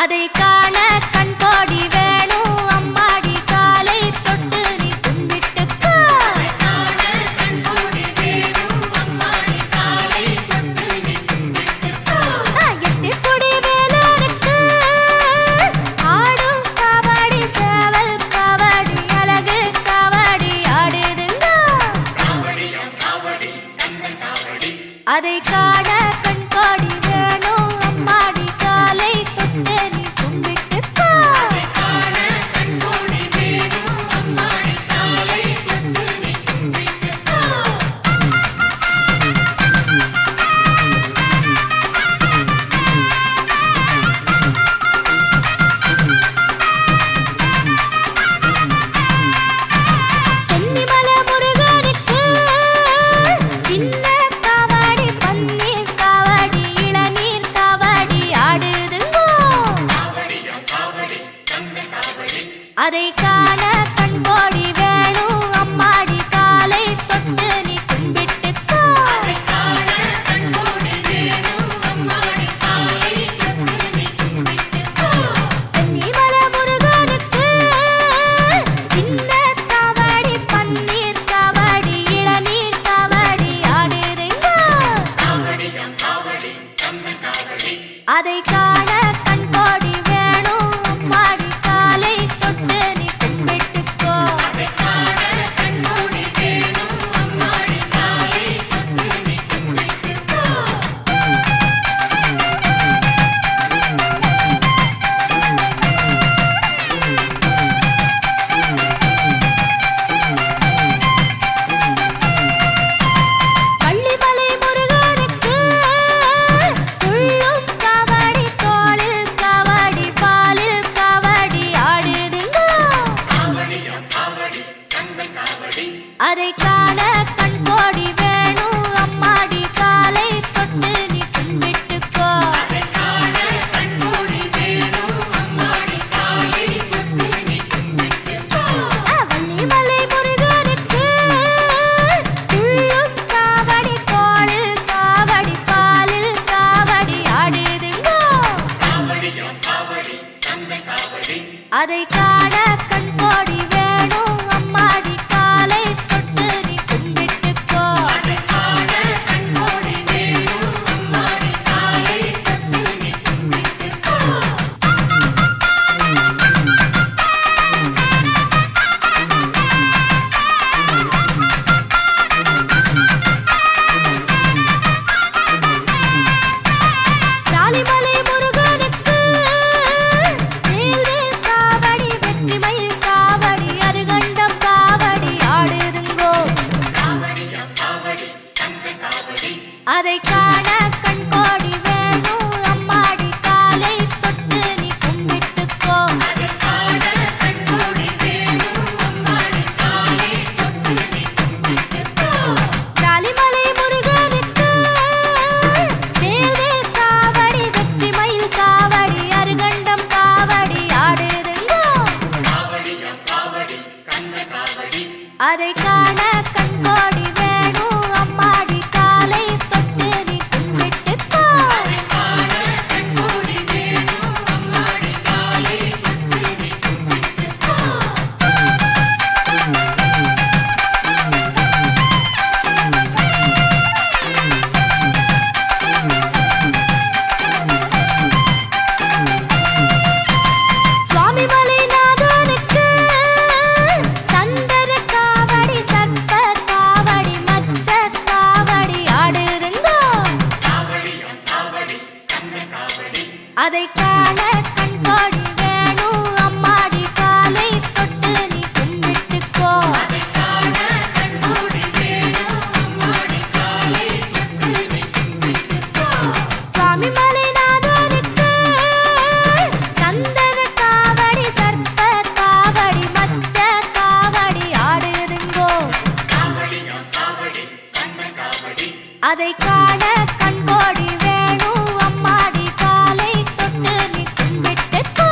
அதை காண கண்கோடி வேணும் அம்மாடி காலை தொட்டு நீ கும்பிட்டுக்கோ. எட்டுக்குடி வேலருக்கு ஆடும் காவடி சேவல் காவடி அழகு காவடி ஆடுதுங்க. அதை காண கண்கோடி வேணும் அம்மாடி காலை தொட்டு நீ கும்பிட்டுக்கோ. சென்னிமலை முருகனுக்கு சின்ன காவடி பன்னீர் காவடி இளநீர் காவடி ஆடுதுங்கோ. அதை காண கண்கோடி வேணும் அம்மாடி காலை தொட்டு நீ கும்பிட்டுக்கோ. சென்னிமலை முருகனுக்கு சின்ன காவடி பன்னீர் காவடி இளநீர் காவடி ஆடுதுங்கோ. அதை காண கண்கோடி வேணும் அம்மாடி காலை தொட்டு நீ கும்பிட்டுக்கோ. பள்ளிமலை முருகனுக்கு துள்ளும் காவடி தோளில் காவடி பாலில் காவடி ஆடுதுங்கோ. அதை காண கண்கோடி வேணும் அம்மாடி காலை தொட்டு நீ கும்பிட்டுக்கோ. வள்ளிமலை முருகனுக்கு துள்ளும் காவடி தோளில் காவடி பாலில் காவடி ஆடுதுங்கோ. அதை காண கண்கோடி வேணும் அம்மாடி காலை தொட்டு நீ கும்பிட்டுக்கோ. சாலிமலை முருகனுக்கு வேல்வேல் காவடி வெற்றிமயில் காவடி அருகண்டம் காவடி ஆடுதுங்கோ. அதை காண கண்கோடி வேணும் அம்மாடி காலை தொட்டு நீ கும்பிட்டுக்கோ. சாலிமலை முருகனுக்கு வேல்வேல் காவடி வெற்றிமயில் காவடி அருகண்டம் காவடி ஆடுதுங்கோ. அதை காண கண்கோடி வேணும் அம்மாடி காலை தொட்டு நீ கும்பிட்டுக்கோ. சுவாமிமலை நாதனுக்கு சந்தர காவடி சர்ப்ப காவடி மச்ச காவடி ஆடுதுங்கோ. அதை காண கண்கோடி வேணும் அம்மாடி காலை தொட்டு நீ கும்பிட்டுக்கோ. சுவாமிமலை நாதனுக்கு சந்தன காவடி சர்ப்ப காவடி மச்ச காவடி ஆடுதுங்கோ. அதை காண கண்கோடி வேணும் அம்மாடி காலை தொட்டு நீ கும்பிட்டுக்கோ.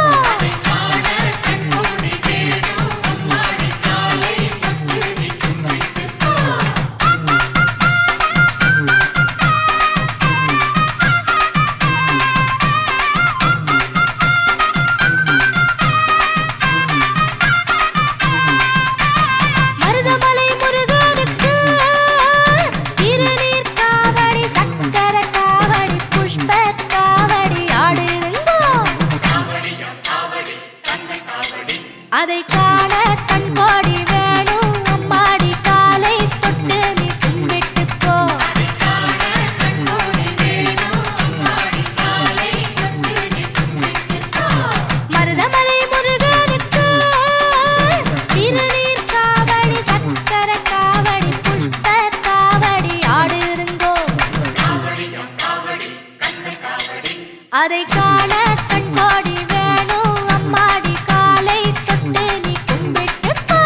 அதை காண கண்கோடி வேணும் அம்மாடி காலை தொட்டு நீ கும்பிட்டுக்கோ. மருதமலை முருகனுக்கு திருநீர் காவடி சக்கர காவடி புஷ்ப காவடி ஆடுருங்கோ. அதை காண கண்கோடி வேணும் அம்மாடி காலை தொட்டு நீ கும்பிட்டுக்கோ.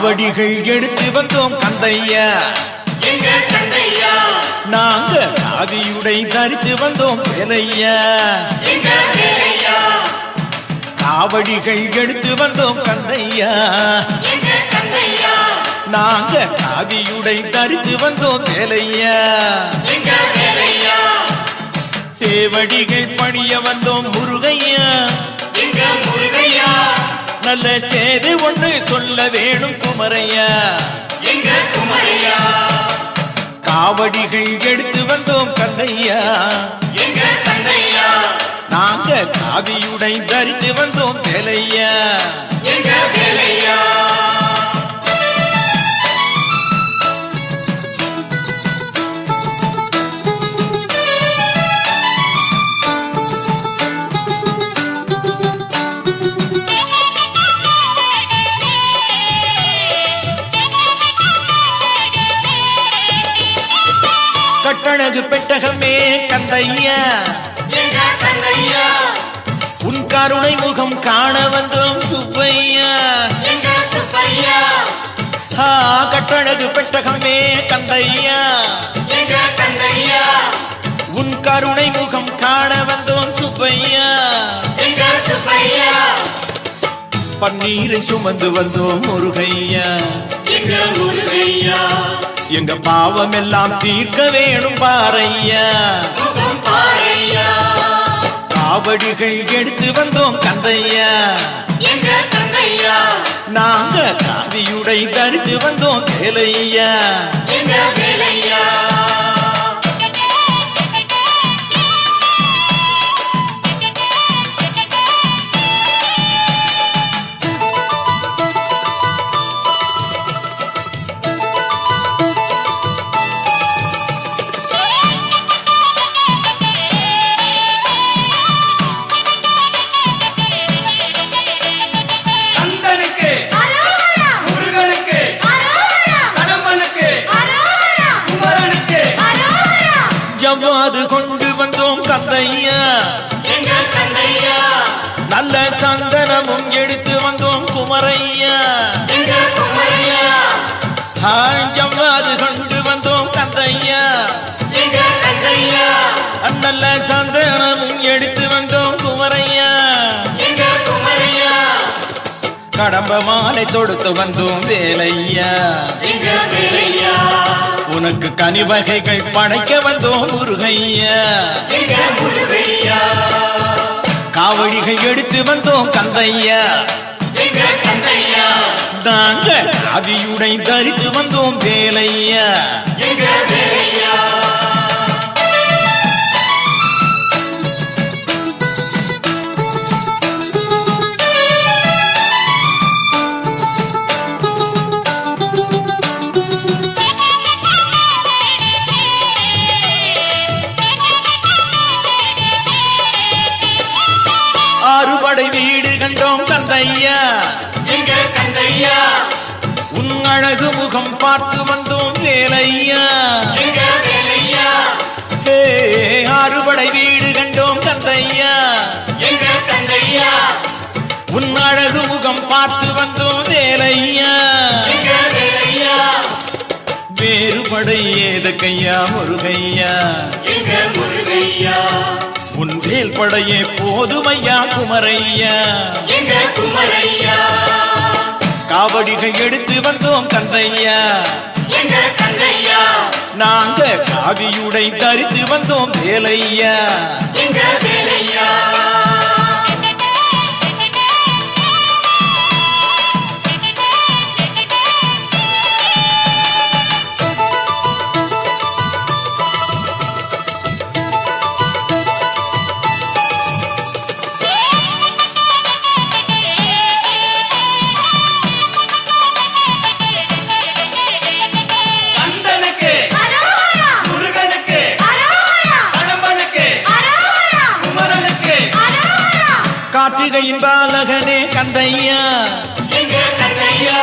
காவடிகள் எடுத்து வந்தோம் கந்தையா, எங்க கந்தையா. நாங்க காவியுடை தரித்து வந்தோம் வேலையா, எங்க வேலையா. காவடிகள் எடுத்து வந்தோம் கந்தையா, எங்க கந்தையா. நாங்க காவியுடை தரித்து வந்தோம் வேலையா, எங்க வேலையா. சேவடிகள் பணிய வந்தோம் முருகையா, எங்க முருகையா. நல்ல சேது ஒன்று சொல்ல வேணும் குமரையா, எங்க குமரையா. காவடிகள் எடுத்து வந்தோம் கந்தையா, எங்க கந்தையா. நாங்க காவியுடை தரித்து வந்தோம் வேலையா, எங்க வேலையா. கட்டழகு பெட்டகமே கந்தையா, எங்க கந்தையா. உன் கருணை முகம் காண வந்தோம் சுப்பையா, எங்க சுப்பையா. கட்டழகு பெட்டகமே கந்தையா, எங்க கந்தையா. உன் கருணை முகம் காண வந்தோம் சுப்பையா, எங்க சுப்பையா. பன்னீரை சுமந்து வந்தோம் முருகையா, எங்க முருகையா. எங்க பாவம் எல்லாம் தீர்க்க வேணும் பாரையா, முகம் பாரையா. காவடிகள் எடுத்து வந்தோம் கந்தையா, எங்க கந்தையா. நாங்க காவியுடை தரித்து வந்தோம் வேலையா, எங்க வேலையா. கந்தனுக்கு அரோகரா. முருகனுக்கு அரோகரா. கடம்பனுக்கு அரோகரா. குமரனுக்கு அரோகரா. ஜவ்வாது கொண்டு வந்தோம் கந்தையா, எங்க கந்தையா. நல்ல சந்தனமும் எடுத்து வந்தோம் குமரையா, எங்க குமரையா. ஜவ்வாது கொண்டு வந்தோம் கந்தையா, எங்க கந்தையா. நல்ல சந்தனமும் எடுத்து வந்தோம் குமரையா, எங்க குமரையா. கடம்ப மாலை தொடுத்து வந்தோம் வேலையா, எங்க வேலையா. உனக்கு கனிவகைகள் படைக்க வந்தோம் முருகையா, எங்க முருகையா. காவடிகள் எடுத்து வந்தோம் கந்தையா, எங்க கந்தையா. நாங்க காவியுடை தரித்து வந்தோம் வேலையா, எங்க வேலையா. ஆறுபடை வீடு கண்டோம் கந்தையா, எங்க கந்தையா. உன் அழகு முகம் பார்த்து வந்தோம் வேலையா, எங்க வேலையா. ஆறுபடை வீடு கண்டோம் கந்தையா, எங்க கந்தையா. உன் அழகு முகம் பார்த்து வந்தோம் வேலையா, எங்க வேலையா. வேறுபடை ஏதக்கையா முருகையா, எங்க முருகையா. உன் வேல் படையே போதுமையா குமரையா, எங்க குமரையா. காவடிகள் எடுத்து வந்தோம் கந்தையா, எங்க கந்தையா. நாங்க காவியுடை தரித்து வந்தோம் வேலையா, எங்க வேலையா. கந்தனுக்கு அரோகரா. முருகனுக்கு அரோகரா. கடம்பனுக்கு அரோகரா. குமரனுக்கு அரோகரா. கார்த்திகையின் பாலகனே கந்தையா, எங்க கந்தையா.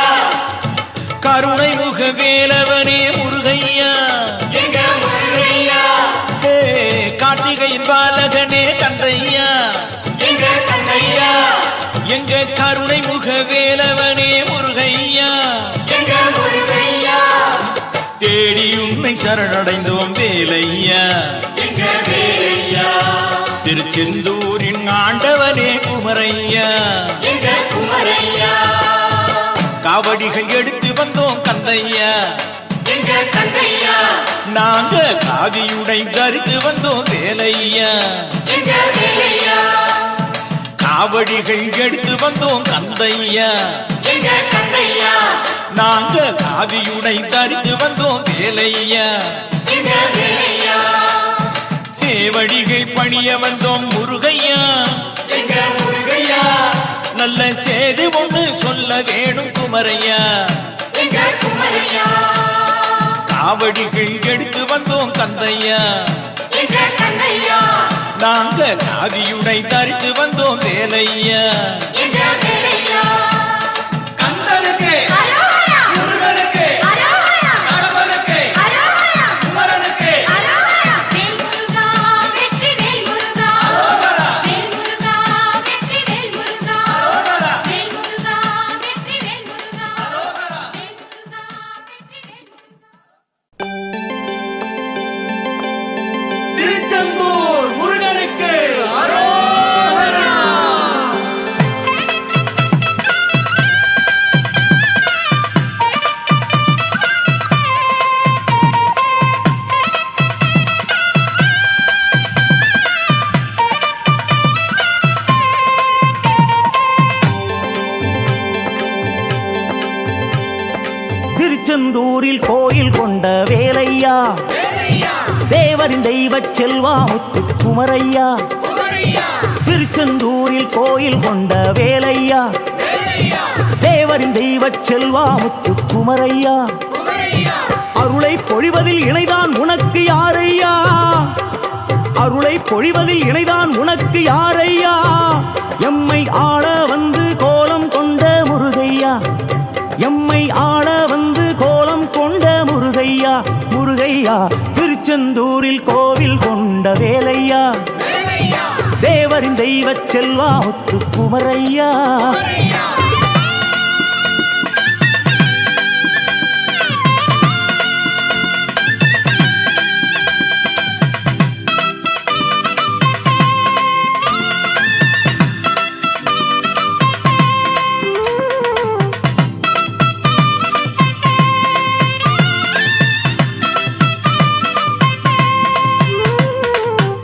கருணை முக வேலவனே முருகையா, எங்க முருகையா. கார்த்திகையின் பாலகனே கந்தையா, எங்க கந்தையா. எங்க கருணை முக வேலவனே முருகையா, எங்க சரணடைந்தோம் வேலையா எங்க வேலையா திருச்செந்தூரின் ஆண்டவனே குமரையா எங்க குமரையா காவடிகள் எடுத்து வந்தோம் கந்தையா எங்க கந்தையா நாங்க காவியுடை தரித்து வந்தோம் வேலையா எங்க வேலையா காவடிகள் எடுத்து வந்தோம் கந்தையா எங்க கந்தையா நாங்க காவியுடை தரித்து வந்தோம் வேலையா எங்க வேலையா சேவடிகள் பணிய வந்தோம் முருகையா எங்க முருகையா நல்ல செய்தி ஒன்று சொல்ல வேணும் குமரையா எங்க குமரையா காவடிகள் எடுத்து வந்தோம் கந்தையா எங்க கந்தையா நாங்க காவியுடை தரித்து வந்தோம் வேலையா எங்க வேலையா கந்தனுக்கு அரோகரா முருகனுக்கு அரோகரா கடவுளுக்கு அரோகரா குமரனுக்கு அரோகரா வேல் முருகா வெற்றி வேல் முருகா அரோகரா வேல் முருகா வெற்றி வேல் முருகா அரோகரா வேல் முருகா வெற்றி வேல் முருகா அரோகரா வேல் முருகா வெற்றி வேல் முருகா திருச்செந்தூர் முருகனுக்கு அரோகரா திருச்செந்தூரில் கோயில் கொண்ட வேலையா தேவரின் தெய்வச் செல்வா முத்து குமரையா திருச்செந்தூரில் கோயில் கொண்ட வேலையா தேவரின் தெய்வச் செல்வா முத்து குமரையா அருளை பொழிவதில் இணைதான் உனக்கு யாரையா அருளை பொழிவதில் இணைதான் உனக்கு யாரையா எம்மை ஆள வந்து கோலம் கொண்ட முருகையா எம்மை ஆள வந்து கோலம் கொண்ட முருகையா முருகையா திருச்செந்தூரில் கோவில் கொண்ட வேலையா தேவரின் தெய்வச் செல்வா முத்து குமரையா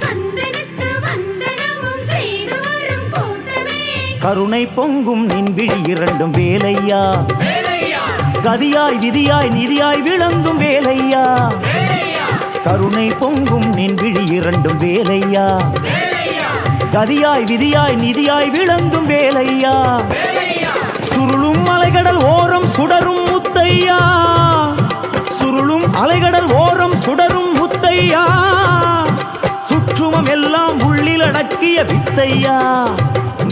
கந்தனுக்கு வந்தனமும் செய்து வரும் கூட்டமே கருணை பொங்கும் நின்விழி இரண்டும் வேலையா கதியாய் விதியாய் நிதியாய் விளங்கும் வேலையா கருணை பொங்கும் நின்விழி இரண்டும் வேலையா கதியாய் விதியாய் நிதியாய் விளங்கும் வேலையா சுருளும் அலைகடல் ஓரம் சுடரும் முத்தையா சுருளும் அலைகடல் ஓரம் சுடரும் முத்தையா சுற்றுமம் எல்லாம் உள்ளில் அடக்கிய வித்தையா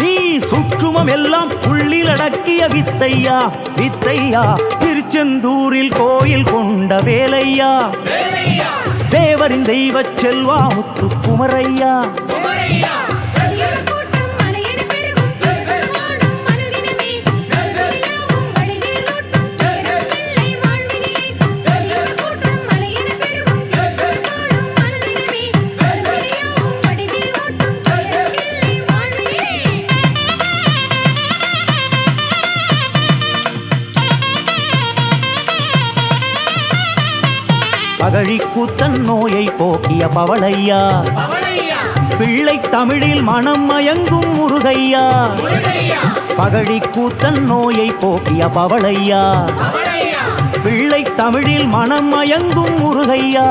நீ சுற்றுமம் எல்லாம் உள்ளில் அடக்கிய வித்தையா வித்தையா திருச்செந்தூரில் கோயில் கொண்ட வேலையா தேவரின் தெய்வச் செல்வா முத்து குமரையா கூட்டம் மலையென பெருகும் ஓடும் மனதினமே நல்வழியாகும் வழிநீரோட்டும் பிள்ளை வாழ்வினிலே கூட்டம் மலையென பெருகும் ஓடும் மனதினமே நல்வழியாகும் வழிநீரோட்டும் பிள்ளை வாழ்வினிலே பகழி கூத்தன் நோயை போக்கிய பவளையா பிள்ளை தமிழில் மனம் மயங்கும் முருகையா பகழி கூத்தன் நோயை போக்கிய பவளையா பிள்ளை தமிழில் மனம் மயங்கும் முருகையா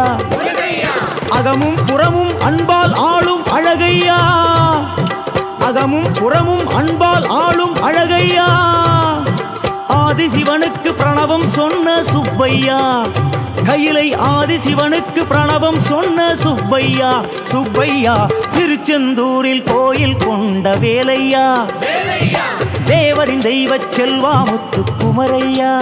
அகமும் புறமும் அன்பால் ஆளும் அழகையா அகமும் புறமும் அன்பால் ஆளும் அழகையா ஆதிசிவனுக்கு பிரணவம் சொன்ன சுப்பையா கையிலை ஆதிசிவனுக்கு பிரணவம் சொன்ன சுப்பையா சுப்பையா திருச்செந்தூரில் கோயில் கொண்ட வேலையா தேவரின் தெய்வச் செல்வா முத்து குமரையா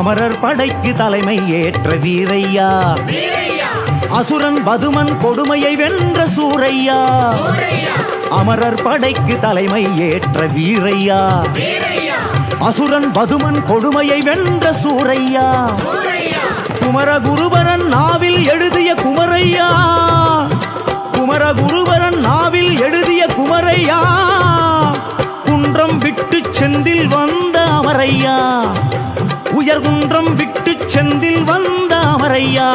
அமரர் படைக்கு தலைமை ஏற்ற வீரையா, அசுரன் பதுமன் கொடுமையை வென்ற சூரையா. அமரர் படைக்கு தலைமை ஏற்ற வீரையா, அசுரன் பதுமன் கொடுமையை வென்ற சூரையா. குமரகுருபரன் நாவில் எழுதிய குமரையா, குமரகுருபரன் நாவில் எழுதிய குமரையா. குன்றம் விட்டு செந்தில் வந்த அமரையா, உயர்குன்றம் விட்டு செந்தில் வந்த அமரையா.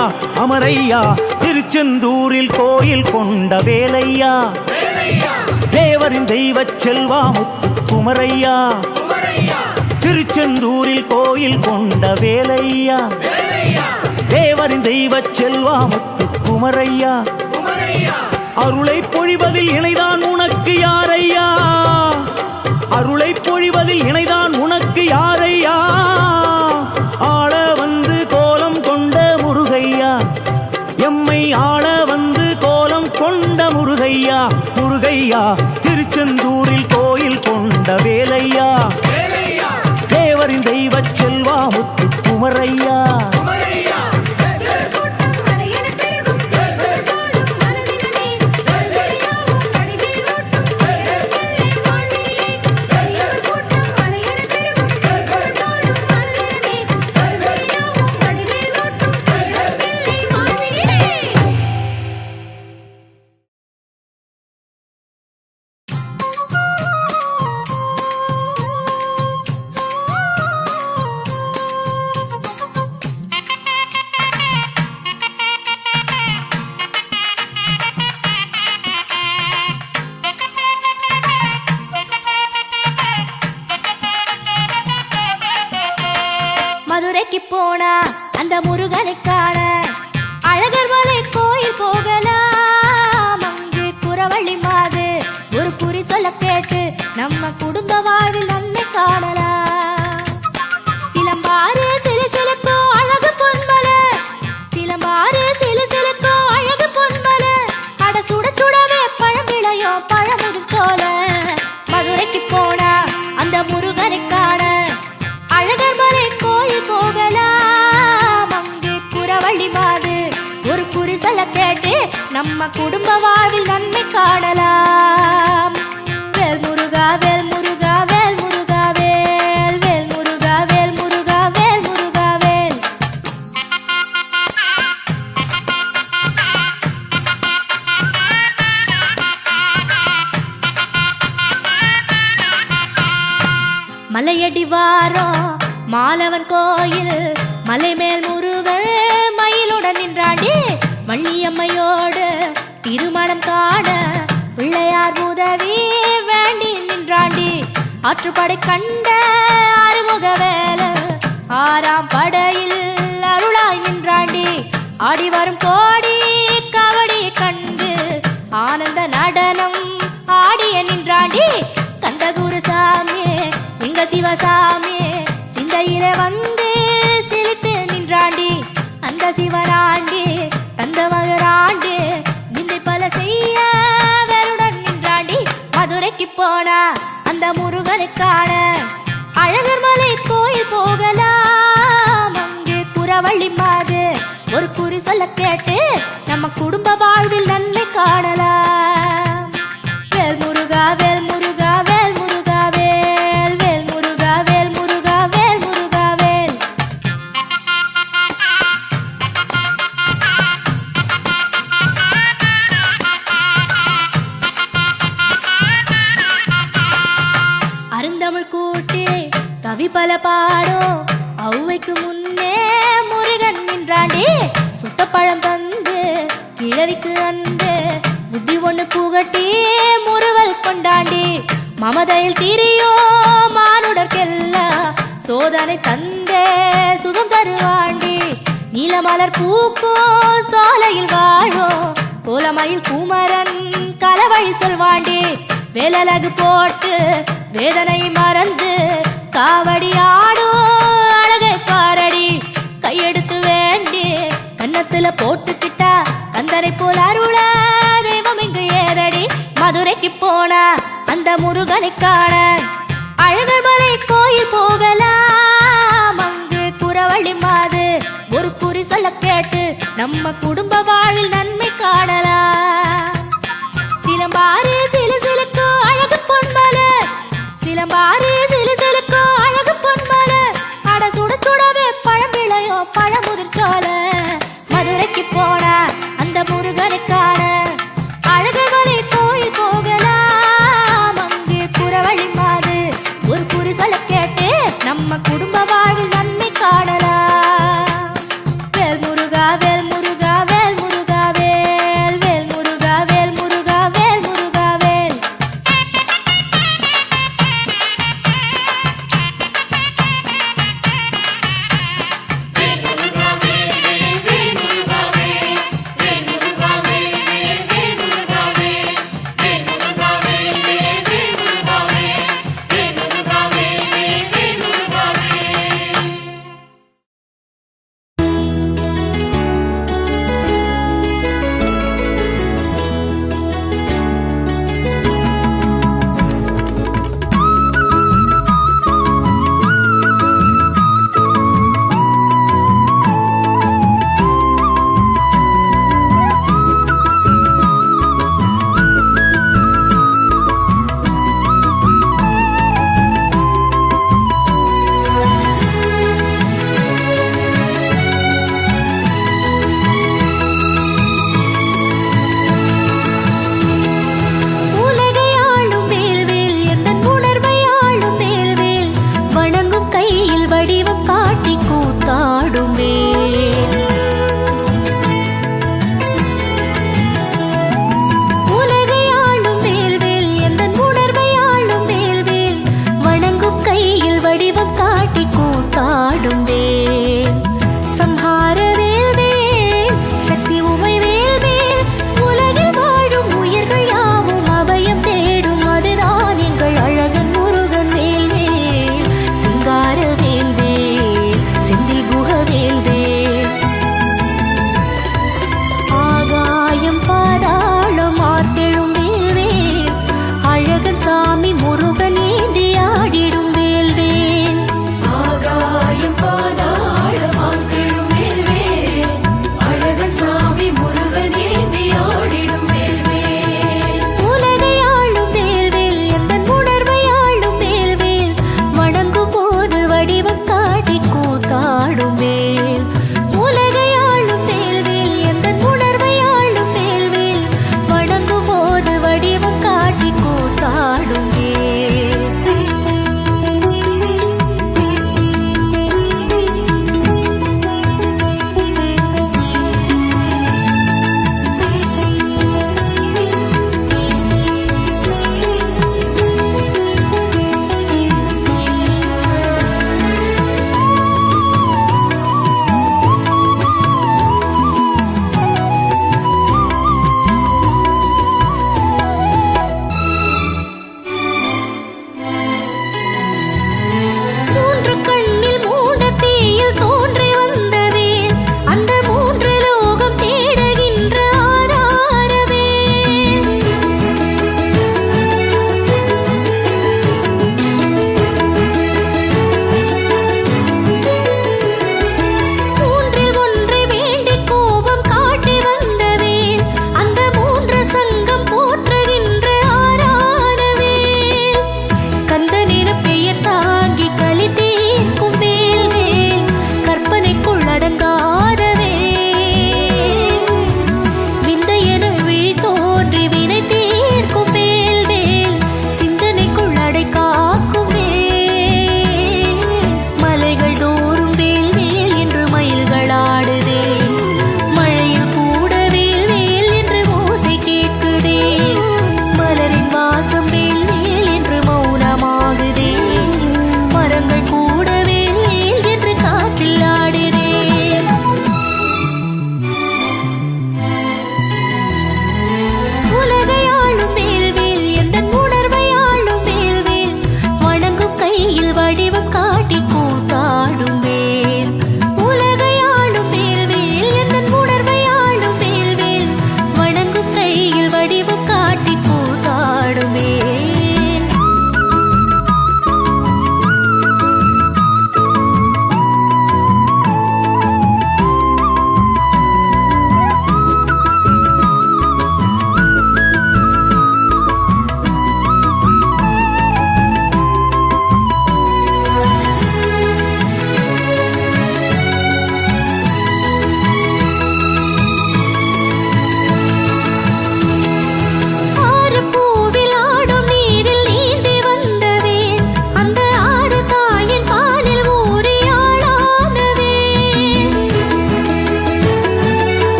அமரையா திருச்செந்தூரில் கோயில் கொண்ட வேலையா, தேவரின் தெய்வச் செல்வா முத்து குமரையா. திருச்செந்தூரில் கோயில் கொண்ட வேலையா, தேவரின் தெய்வச் செல்வா முத்து குமரையா. அருளை பொழிவதில் இணைதான் உனக்கு யாரையா, அருளை பொழிவதில் இணைதான் உனக்கு யாரையா. ஆள வந்து கோலம் கொண்ட முருகையா, எம்மை ஆள வந்து கோலம் கொண்ட முருகையா. முருகையா திருச்செந்தூரில் கோயில் கொண்ட வேலையா, தேவரின் தெய்வச் செல்வா முத்து குமரையா. மதுரைக்கு போனா அந்த முருகனை காண அழகர் மலை கோயில் போகலாம். அங்கு குறவழி மாது ஒரு குறி சொல்ல கேட்டு நம்ம குடும்ப வாழ்வில் நன்மை காணலாம். சிலம்பாறு சிலு சிலுக்கோ அழகு பொன்மலை, சிலம்பாறு சிலு சிலுக்கோ அழகு பொன்மலை. அட சுட சுடவே பழம் விளையோ பழமுது போல. மதுரைக்கு போனா அந்த முருகனை காண அழகர் மலை கோயில் போகலாம். அங்கு குறவழி மாது ஒரு குறி சொல்ல கேட்டு நம்ம குடும்ப வாழ்வில் நன்மை காணலாம். வேல் முருகா வேல் முருகா வேல் முருகா வேல், வேல் முருகா வேல் முருகா வேல் முருகா வேல். மலையடி வாரம் மாலவன் கோயில், மலை மேல் முருகன் மயிலுடன் நின்றாண்டி. வள்ளியம்மையோடு திருமணம் காண பிள்ளையார் உதவி வேண்டி நின்றாண்டி. ஆற்றுப்படை கண்ட அறுமுக வேல ஆறாம் படையில் அருளாய் நின்றாண்டி. ஆடி வரும் கோடி கவடி கண்டு ஆனந்த நடனம் ஆடிய நின்றாண்டி. கந்தகுரு சாமி எங்க சிவசாமி சிந்தையில வந்து சிரித்து நின்றாண்டி. அந்த சிவராண்டி தந்த மகராண்டி விந்தை பல செய்ய வேறுடன் நின்றாண்டி. மதுரைக்கு போனா அந்த முருகனை காண அழகர் மலை கோயில் போகலாம். அங்கு குறவழி மாது ஒரு குறி சொல்ல கேட்டு நம்ம குடும்ப வாழ்வில் நன்மை காணலாம். வேல் முருகா வேல் முருகா வேல் முருகா வேல், வேல் முருகா வேல் முருகா வேல் முருகா வேல். அருந்தமிழ் கூட்டி கவி பல பாடும் ஔவைக்கு முன்னே முருகன் நின்றாண்டி. சுட்டப்பழம் தந்து கிழவிக்கு அன்று புத்தி ஒண்ணு புகட்டி முறுவல் கொண்டாண்டி. மமதையில் திரியோ மானுடர்க்கெல்லாம் சோதனை தந்தே சுகம் தருவாண்டி. நீலமலர் பூக்கோ சோலையில் வாழோ கோலமயில் குமரன் கலவழி சொல்வாண்டி. வேலழகு போட்டு வேதனை மறந்து காவடி ஆடோ அழகை பாரடி. கையெடுத்து வேண்டி கன்னத்துல போட்டுக்கிட்டா கந்தரை போல் அருள தெய்வம் இங்கு ஏறடி. மதுரைக்கு போனா அந்த முருகனை காண அழகர் மலை கோயில் போகலாம். அங்கு குறவழி நம்ம குடும்ப வாழ்வில் நன்மை காணலாம். சிலம்பாறு சிலு சிலுக்கு அழகு பொன்மலை, சிலம்பாறு சிலு சிலுக்கு அழகு பொன்மலை, அட சுட சுடவே பழம்பிளையோ பழமுதிர்ச்சோல. மதுரைக்கு போனா அந்த முருகனை காண அழகர்மலை கோயில் போகலாம். அங்கே குறவழி மாது ஒரு குறி சொல்ல கேட்டு நம்ம குடும்ப வாழ்வில் நன்மை காணலாம். வேல் முருகா வேல் முருகா வேல்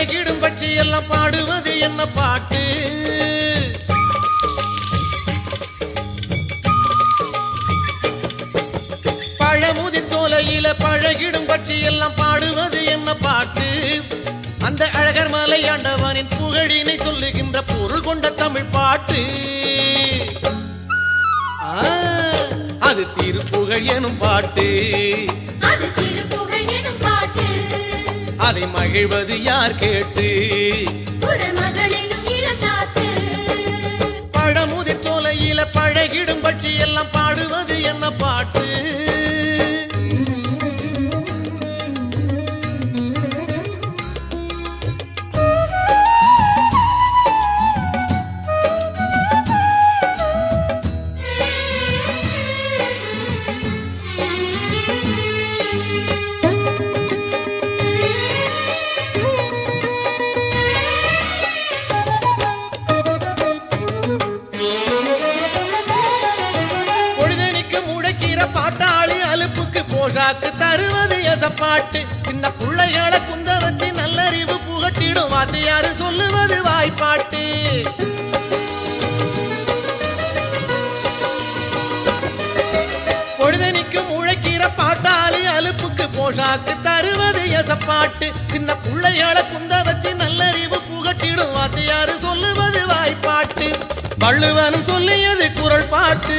பழகிடும் பட்சி எல்லாம் பாடுவது என்ன பாட்டு? பழமுதிர் சோலையில பழகிடும் பட்சி எல்லாம் பாடுவது என்ன பாட்டு? அந்த அழகர் மலை ஆண்டவனின் புகழினை சொல்லுகின்ற பொருள் கொண்ட தமிழ் பாட்டு. அது திருப்புகழ் எனும் பாட்டு. அது திருப்புகழ் எனும் பாட்டு. அதை மகிழ்வது யார் கேட்டு? குறமகள் எனும் இளங்காத்து. பழமுதிர் சோலையில பழகிடும் பட்சி எல்லாம் பாடுவது என்ன பாட்டு? பாட்டாளி அலுப்புக்கு போஷாக்கு தருவது எசப்பாட்டு. சின்ன பிள்ளைகளை குந்த வச்சு நல்லறிவு புகட்டிடும் வாத்தியாரு சொல்லுவது வாய்ப்பாட்டு. பொழுதனிக்கும் உழைக்கிற பாட்டாளி அலுப்புக்கு போஷாக்கு தருவது எசப்பாட்டு. சின்ன பிள்ளைகளை குந்த வச்சு நல்லறிவு புகட்டிடும் வாத்தியாரு சொல்லுவது வாய்ப்பாட்டு. வள்ளுவனும் சொல்லியது குறள் பாட்டு.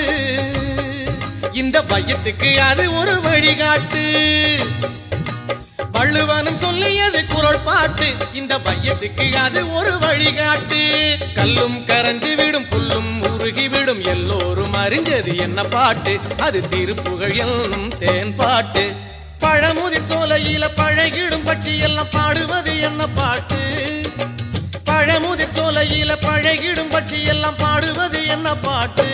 இந்த வையத்துக்கு அது ஒரு வழிகாட்டு. வள்ளுவனும் சொல்லியது குறள் பாட்டு. இந்த வையத்துக்கு அது ஒரு வழிகாட்டு. கல்லும் கரந்து விடும் புல்லும் உருகி விடும் எல்லோரும் அறிஞ்சது என்ன பாட்டு? அது திருப்புகழ் என்னும் தேன் பாட்டு. பழமுதிர் சோலையில பழகிடும் பட்சி எல்லாம் பாடுவது என்ன பாட்டு? பழமுதிர் சோலையில பழகிடும் பட்சி எல்லாம் பாடுவது என்ன பாட்டு?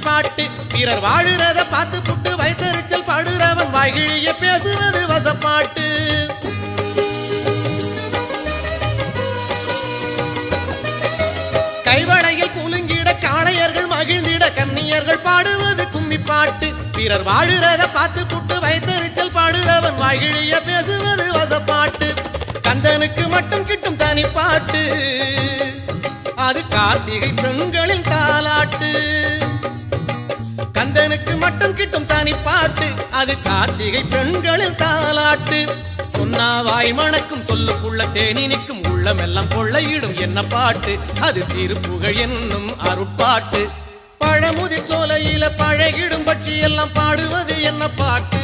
பாட்டு பிறர் வாழுறத பார்த்து புட்டு வைத்தறிச்சல் பாடுறவன் வாய்கிழிய பேசுவது வசப்பாட்டு. கைவளையில் குலுங்கிட காளையர்கள் மகிழ்ந்திட கன்னியர்கள் பாடுவது கும்மி பாட்டு. பிறர் வாழுறத பார்த்து புட்டு வைத்தறிச்சல் பாடுறவன் வாய்கிழிய பேசுவது வசப்பாட்டு. கந்தனுக்கு மட்டும் கிட்டும் தனி பாட்டு. அது கார்த்திகை பெண்களின் தாலாட்டு. கந்தனுக்கு மட்டும் கிட்டும் தனி பாட்டு. அது கார்த்திகை பெண்களின் தாலாட்டு. சொன்னா வாய் மணக்கும் சொல்லுக்குள்ள தேனினிக்கும் உள்ளமெல்லாம் கொள்ளையிடும் என்ன பாட்டு? அது திருப்புகழ் என்னும் அருட்பாட்டு. பழமுதிர் சோலையில பழகிடும் பட்சி எல்லாம் பாடுவது என்ன பாட்டு?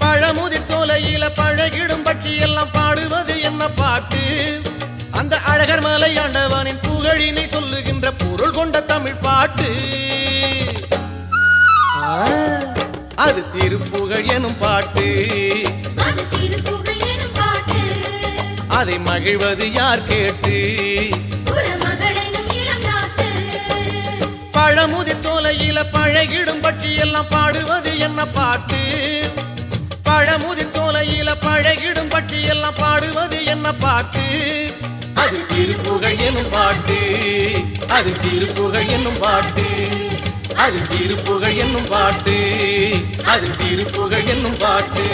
பழமுதிர் சோலையில பழகிடும் பட்சி எல்லாம் பாடுவது என்ன பாட்டு? அந்த அழகர் மலை ஆண்டவனின் புகழினை சொல்லுகின்ற பொருள் கொண்ட தமிழ் பாட்டு. அது திருப்புகழ் எனும் பாட்டு. அது திருப்புகழ் எனும் பாட்டு. அதை மகிழ்வது யார் கேட்டு? குறமகள் எனும் இளங்காத்து. பழமுதிர் சோலையில பழகிடும் பட்சி எல்லாம் பாடுவது என்ன பாட்டு? பழமுதிர் சோலையில பழகிடும் பட்சி எல்லாம் பாடுவது என்ன பாட்டு? அது திருப்புகழ் எனும் பாட்டு. அது திருப்புகழ் எனும் பாட்டு. அது திருப்புகழ் என்னும் பாட்டு. அது திருப்புகழ் என்னும் பாட்டு.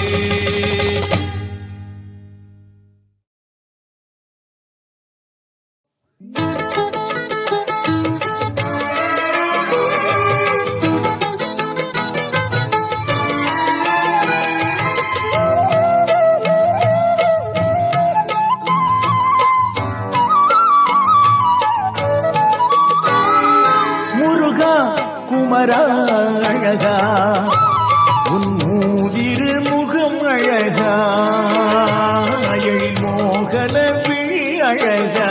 அழகா உன் மூதிரு முகம் அழகா எழில் மோகன விழி அழகா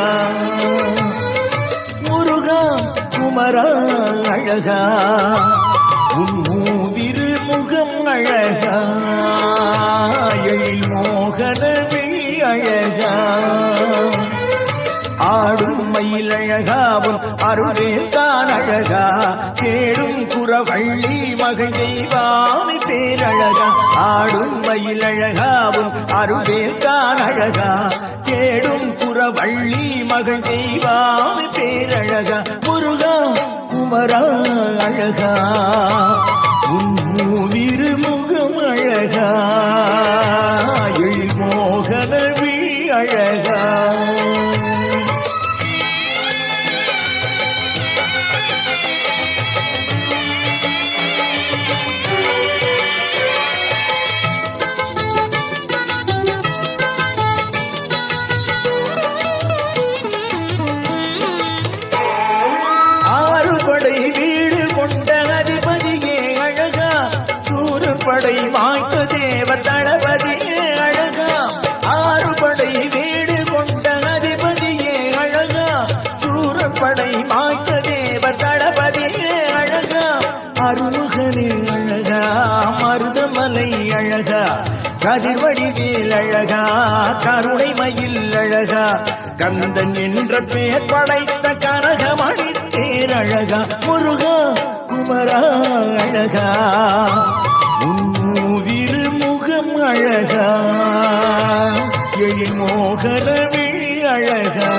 முருகா குமரா அழகா உன் மூதிரு முகம் அழகா எழில் மோகன மயில் அழகாவும் அருள்வேல்தான் அழகா தேடும் குறவள்ளி மகள் தெய்வானை பேரழகா ஆடும் மயில் அழகாவும் அருள்வேல்தான் அழகா தேடும் குறவள்ளி மகள் தெய்வானை பேரழகா முருகா குமரா அழகா உன் திருமுகம் அழகா மோகன விழி அழகா ஆறுபடை வீடு கொண்ட அதிபதியே அழகா சூரப்படை வாய்த்த தேவ தளபதியே அழகா ஆறுபடை வீடு கொண்ட அதிபதியே அழகா சூரப்படை வாய்த்த தேவ தளபதியே அழகா அருமுகனே அழகா மருதமலை அழகா கதிர்வடிவேல் அழகா கருணை மயில் அழகா கந்தன் என்ற பெயர் படைத்த கனகமணி தேர் அழகா முருகா குமரா அழகா உன்னுதிரு முகம் அழகா எழில் மோகன விழி அழகா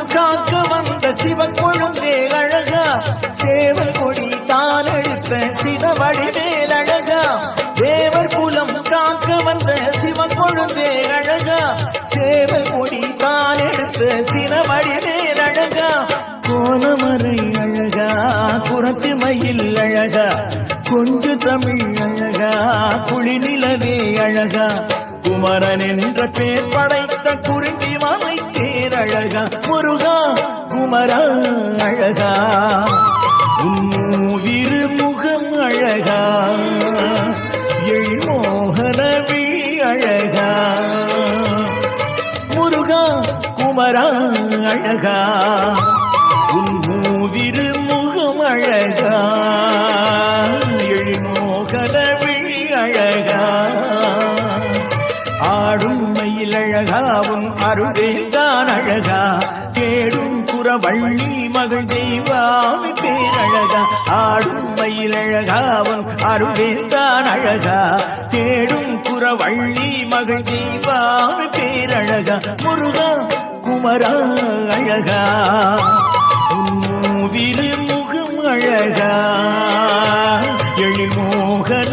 காக்க வந்த சிவன் கொழுந்தே அழகா சேவல் கொடி தான் எடுத்த சிவவடிவேல் அழகா தேவர் குலம் காக்க வந்த சிவன் கொழுந்தே அழகா சேவல் கொடி தான் எடுத்த சிவவடிவேல் அழகா கோலமறை அழகா குரத்து மயில் அழகா கொஞ்சு தமிழ் அழகா குளிநிலவே அழகா குமரன் என்ற பேர் படைத்த குறிஞ்சி மலை தேர் அழகா முருகா குமரா அழகா உன்னுதிரு முகம் அழகா எழில்மோகன விழி அழகா முருகா குமரா அழகா உன்னுதிரு முகம் அழகா எழில்மோகன விழி அழகா ஆடும் மயில் அழகாவும் அருள்வேல்தான் அழகா தேடும் குறவள்ளி மகள் தெய்வானை பேரழகா ஆடும் மயில் அழகாவும் அருள்வேல்தான் அழகா தேடும் குறவள்ளி மகள் தெய்வானை பேரழகா முருகா குமரா அழகா உன்னுதிரு முகம் அழகா எழில் மோகன